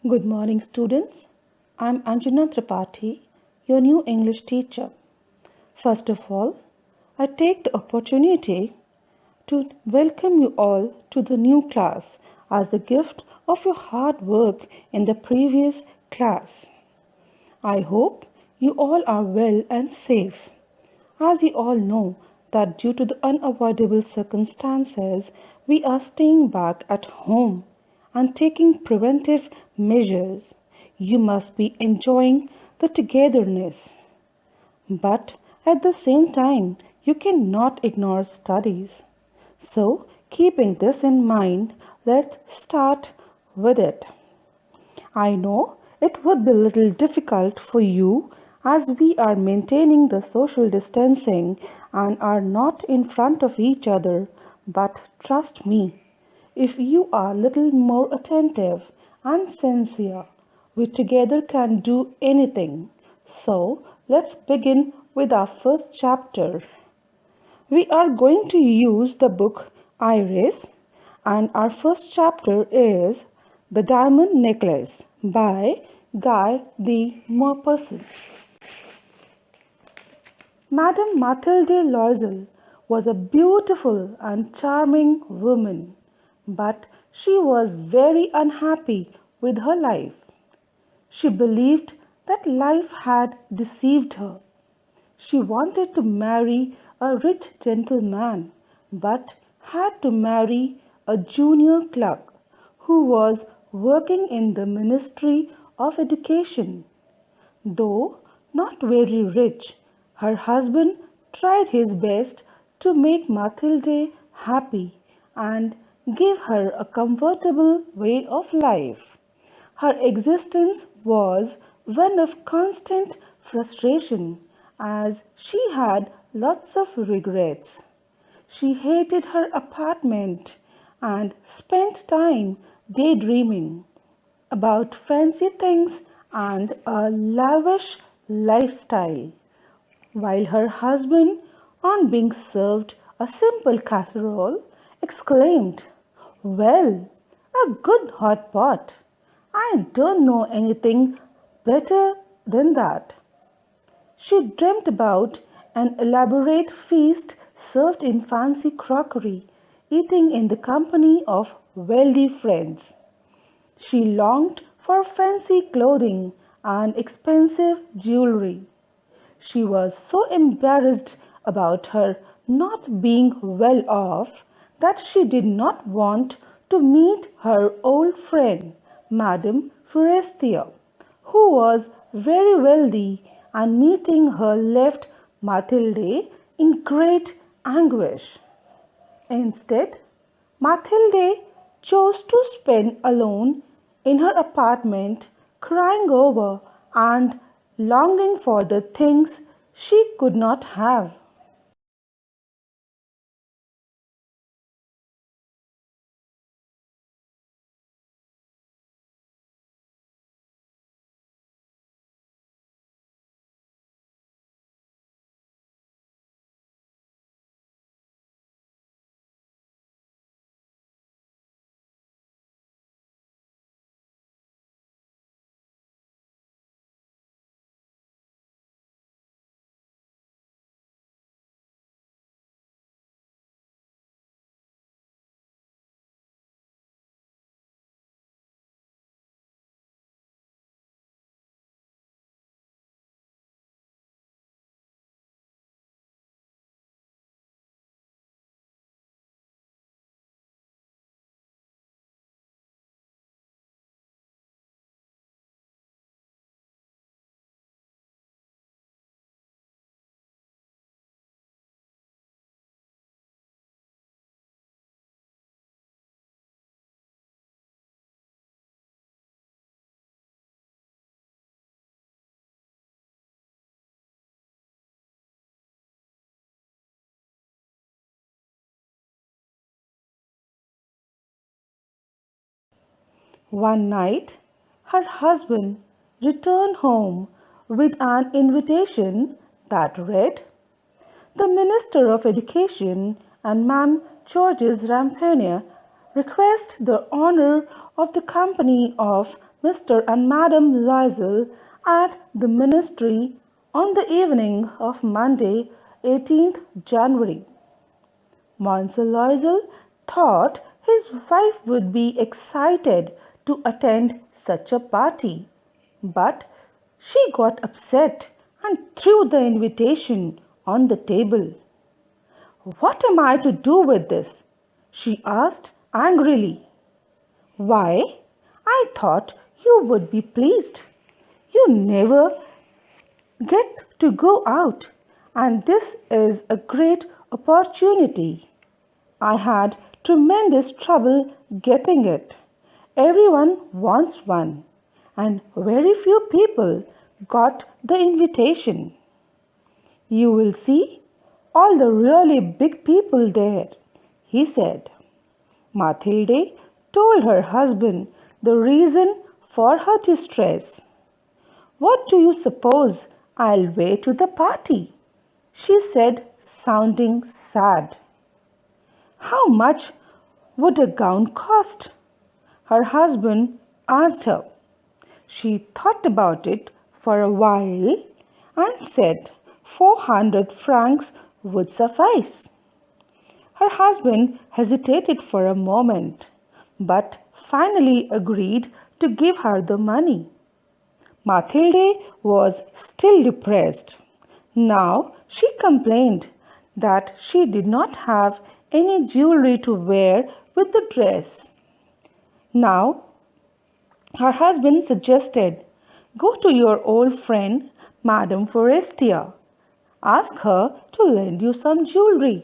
Good morning, students. I'm Anjana Tripathi, your new English teacher. First of all, I take the opportunity to welcome you all to the new class as the gift of your hard work in the previous class. I hope you all are well and safe. As you all know that due to the unavoidable circumstances, we are staying back at home and taking preventive measures. You must be enjoying the togetherness. But at the same time, you cannot ignore studies. So, keeping this in mind, let's start with it. I know it would be a little difficult for you as we are maintaining the social distancing and are not in front of each other, but trust me, if you are a little more attentive and sincere, we together can do anything. So, let's begin with our first chapter. We are going to use the book Iris, and our first chapter is The Diamond Necklace by Guy de Maupassant. Madame Mathilde Loisel was a beautiful and charming woman, but she was very unhappy with her life. She believed that life had deceived her. She wanted to marry a rich gentleman, but had to marry a junior clerk who was working in the Ministry of Education. Though not very rich, her husband tried his best to make Mathilde happy and give her a comfortable way of life. Her existence was one of constant frustration as she had lots of regrets. She hated her apartment and spent time daydreaming about fancy things and a lavish lifestyle, while her husband, on being served a simple casserole, exclaimed, "Well, a good hot pot! I don't know anything better than that." She dreamt about an elaborate feast served in fancy crockery, eating in the company of wealthy friends. She longed for fancy clothing and expensive jewelry. She was so embarrassed about her not being well off that she did not want to meet her old friend, Madame Forestier, who was very wealthy, and meeting her left Mathilde in great anguish. Instead, Mathilde chose to spend alone in her apartment, crying over and longing for the things she could not have. One night, her husband returned home with an invitation that read, "The Minister of Education and Ma'am Georges Rampanier request the honour of the company of Mr. and Madame Loisel at the ministry on the evening of Monday, 18th January. Monsieur Loisel thought his wife would be excited to attend such a party, but she got upset and threw the invitation on the table. "What am I to do with this?" she asked angrily. "Why, I thought you would be pleased. You never get to go out, and this is a great opportunity. I had tremendous trouble getting it. Everyone wants one, and very few people got the invitation. You will see all the really big people there," he said. Mathilde told her husband the reason for her distress. "What do you suppose I'll wear to the party?" she said, sounding sad. "How much would a gown cost?" her husband asked her. She thought about it for a while and said 400 francs would suffice. Her husband hesitated for a moment, but finally agreed to give her the money. Mathilde was still depressed. Now she complained that she did not have any jewelry to wear with the dress. Now her husband suggested, "Go to your old friend, Madame Forestier. Ask her to lend you some jewelry."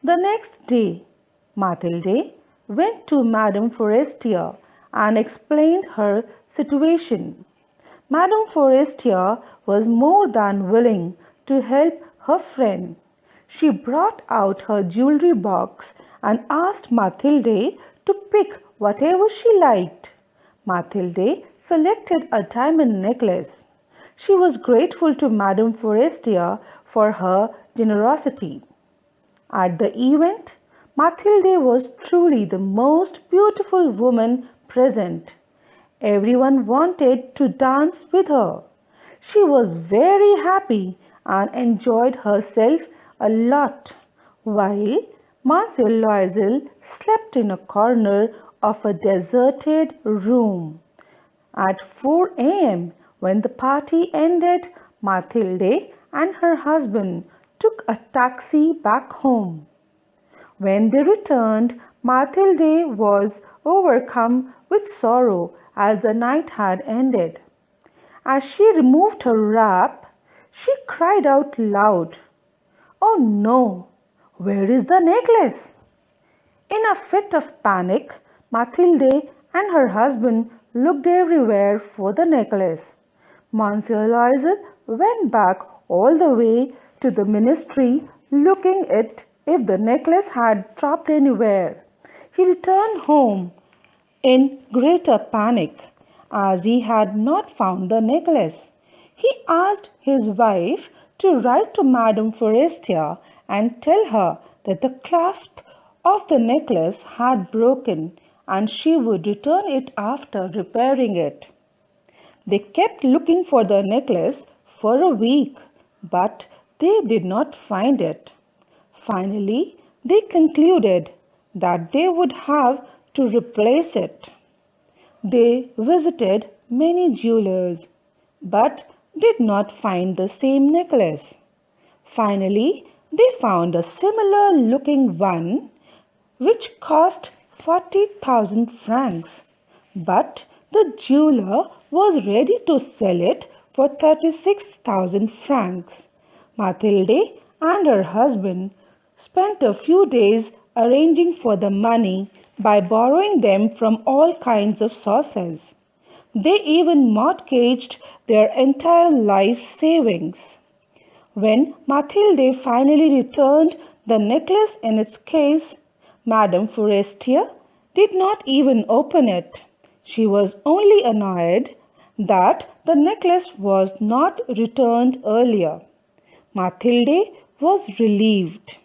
The next day, Mathilde went to Madame Forestier and explained her situation. Madame Forestier was more than willing to help her friend. She brought out her jewelry box and asked Mathilde to pick whatever she liked. Mathilde selected a diamond necklace. She was grateful to Madame Forestier for her generosity. At the event, Mathilde was truly the most beautiful woman present. Everyone wanted to dance with her. She was very happy and enjoyed herself a lot, while Monsieur Loisel slept in a corner of a deserted room. At 4 a.m., when the party ended, Mathilde and her husband took a taxi back home. When they returned, Mathilde was overcome with sorrow as the night had ended. As she removed her wrap, she cried out loud, "Oh no! Where is the necklace?" In a fit of panic, Mathilde and her husband looked everywhere for the necklace. Monsieur Loisel went back all the way to the ministry looking at if the necklace had dropped anywhere. He returned home in greater panic as he had not found the necklace. He asked his wife to write to Madame Forestier and tell her that the clasp of the necklace had broken and she would return it after repairing it. They kept looking for the necklace for a week, but they did not find it. Finally, they concluded that they would have to replace it. They visited many jewelers, but did not find the same necklace. Finally, they found a similar looking one which cost 40,000 francs, but the jeweler was ready to sell it for 36,000 francs. Mathilde and her husband spent a few days arranging for the money by borrowing them from all kinds of sources. They even mortgaged their entire life savings. When Mathilde finally returned the necklace in its case, Madame Forestier did not even open it. She was only annoyed that the necklace was not returned earlier. Mathilde was relieved.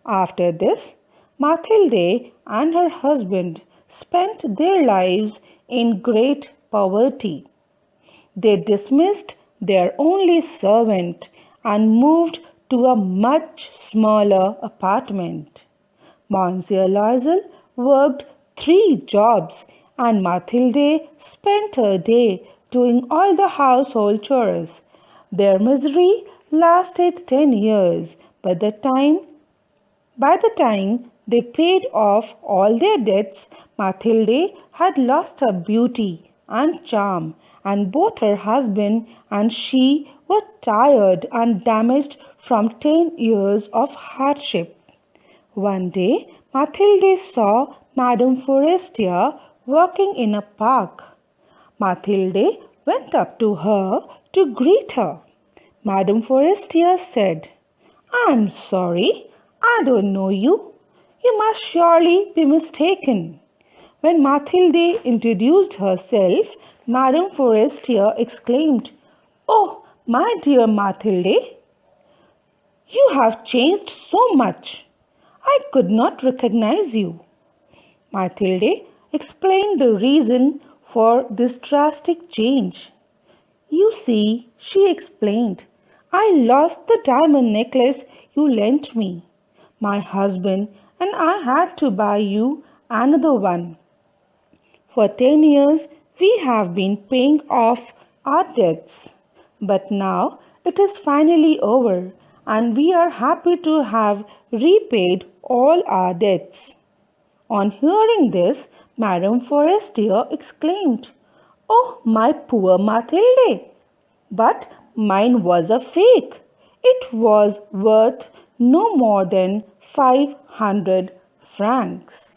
After this, Mathilde and her husband spent their lives in great poverty. They dismissed their only servant and moved to a much smaller apartment. Monsieur Loisel worked 3 jobs and Mathilde spent her day doing all the household chores. Their misery lasted 10 years, but by the time they paid off all their debts, Mathilde had lost her beauty and charm, and both her husband and she were tired and damaged from 10 years of hardship. One day, Mathilde saw Madame Forestier walking in a park. Mathilde went up to her to greet her. Madame Forestier said, "I'm sorry, I don't know you. You must surely be mistaken." When Mathilde introduced herself, Madame Forestier exclaimed, "Oh, my dear Mathilde, you have changed so much. I could not recognize you." Mathilde explained the reason for this drastic change. "You see," she explained, "I lost the diamond necklace you lent me. My husband and I had to buy you another one. For 10 years we have been paying off our debts. But now it is finally over and we are happy to have repaid all our debts." On hearing this, Madame Forestier exclaimed, "Oh, my poor Mathilde! But mine was a fake. It was worth no more than 500 francs."